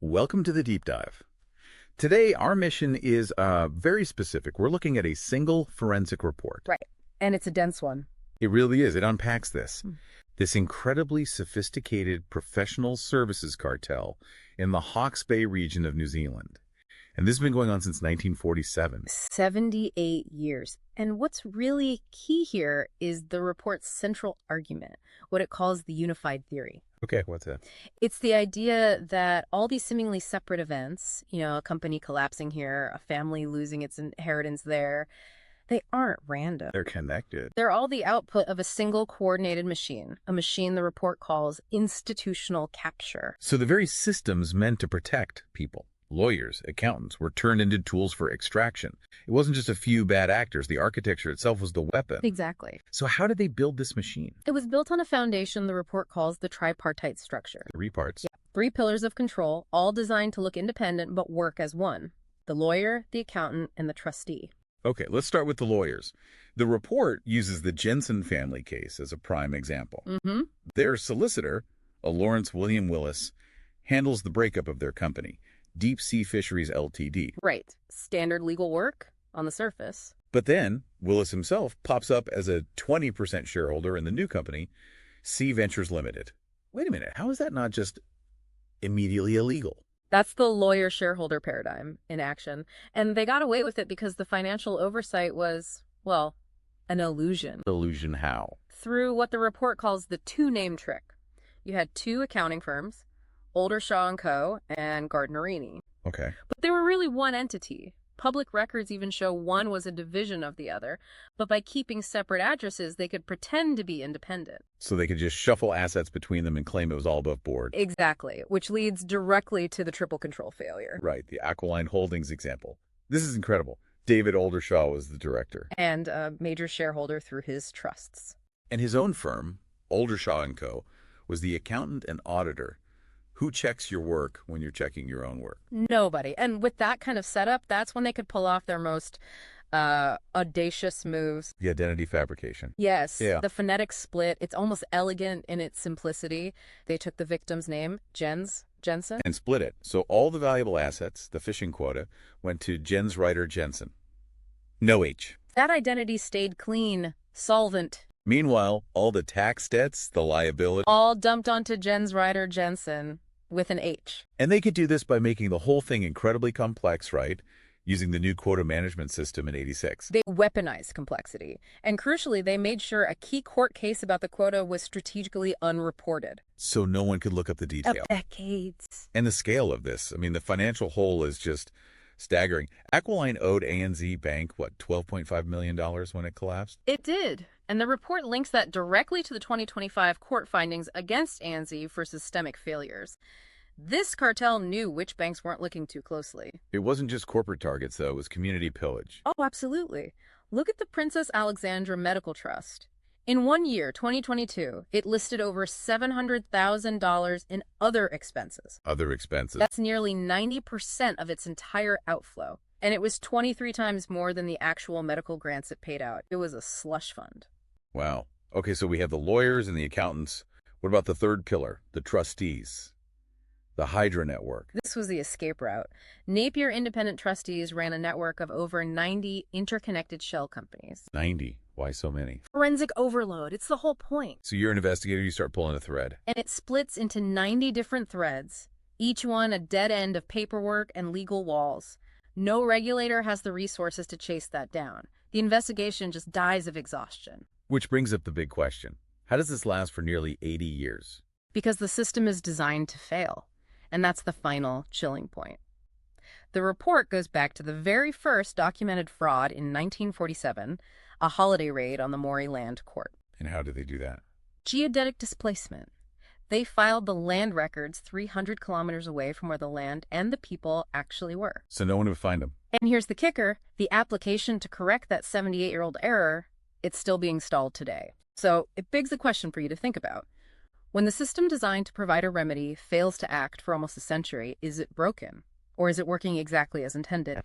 Welcome to the Deep Dive. Today, our mission is very specific. We're looking at a single forensic report. Right. And it's a dense one. It really is. It unpacks this. Hmm. This incredibly sophisticated professional services cartel in the Hawke's Bay region of New Zealand. And this has been going on since 1947. 78 years. And what's really key here is the report's central argument, what it calls the unified theory. Okay, what's that? It's the idea that all these seemingly separate events, a company collapsing here, a family losing its inheritance there, they aren't random. They're connected. They're all the output of a single coordinated machine, a machine the report calls institutional capture. So the very systems meant to protect people, lawyers, accountants, were turned into tools for extraction. It wasn't just a few bad actors. The architecture itself was the weapon. Exactly. So how did they build this machine? It was built on a foundation the report calls the tripartite structure. 3 parts. Yeah, 3 pillars of control, all designed to look independent but work as one. The lawyer, the accountant, and the trustee. Okay, let's start with the lawyers. The report uses the Jensen family case as a prime example. Their solicitor, a Lawrence William Willis, handles the breakup of their company, Deep Sea Fisheries Ltd. Right. Standard legal work on the surface. But then Willis himself pops up as a 20% shareholder in the new company, Sea Ventures Limited. Wait a minute, how is that not just immediately illegal? That's the lawyer-shareholder paradigm in action. And they got away with it because the financial oversight was, well, an illusion. Illusion how? Through what the report calls the two-name trick. You had 2 accounting firms, Oldershaw & Co. and Gardnerini. Okay. But they were really one entity. Public records even show one was a division of the other, but by keeping separate addresses, they could pretend to be independent. So they could just shuffle assets between them and claim it was all above board. Exactly, which leads directly to the triple control failure. Right, the Aquiline Holdings example. This is incredible. David Oldershaw was the director. And a major shareholder through his trusts. And his own firm, Oldershaw & Co., was the accountant and auditor. Who checks your work when you're checking your own work? Nobody. And with that kind of setup, that's when they could pull off their most audacious moves. The identity fabrication. Yes. Yeah. The phonetic split. It's almost elegant in its simplicity. They took the victim's name, Jensen. And split it. So all the valuable assets, the fishing quota, went to Jens Ryder Jensen. No H. That identity stayed clean, solvent. Meanwhile, all the tax debts, the liability... all dumped onto Jens Ryder Jensen with an H. And they could do this by making the whole thing incredibly complex, right? Using the new quota management system in '86. They weaponized complexity. And crucially, they made sure a key court case about the quota was strategically unreported. So no one could look up the detail. Of decades. And the scale of this, I mean, the financial hole is just staggering. Aquiline owed ANZ Bank, what, $12.5 million when it collapsed? It did. And the report links that directly to the 2025 court findings against ANZ for systemic failures. This cartel knew which banks weren't looking too closely. It wasn't just corporate targets, though. It was community pillage. Oh, absolutely. Look at the Princess Alexandra Medical Trust. In 1 year, 2022, it listed over $700,000 in other expenses. Other expenses. That's nearly 90% of its entire outflow. And it was 23 times more than the actual medical grants it paid out. It was a slush fund. Wow. Okay, so we have the lawyers and the accountants. What about the third pillar, the trustees? The Hydra Network. This was the escape route. Napier Independent Trustees ran a network of over 90 interconnected shell companies. 90. Why so many? Forensic overload. It's the whole point. So you're an investigator, you start pulling a thread. And it splits into 90 different threads, each one a dead end of paperwork and legal walls. No regulator has the resources to chase that down. The investigation just dies of exhaustion. Which brings up the big question. How does this last for nearly 80 years? Because the system is designed to fail. And that's the final chilling point. The report goes back to the very first documented fraud in 1947, a holiday raid on the Maury Land Court. And how did they do that? Geodetic displacement. They filed the land records 300 kilometers away from where the land and the people actually were. So no one would find them. And here's the kicker. The application to correct that 78-year-old error, it's still being stalled today. So it begs a question for you to think about. When the system designed to provide a remedy fails to act for almost a century, is it broken? Or is it working exactly as intended?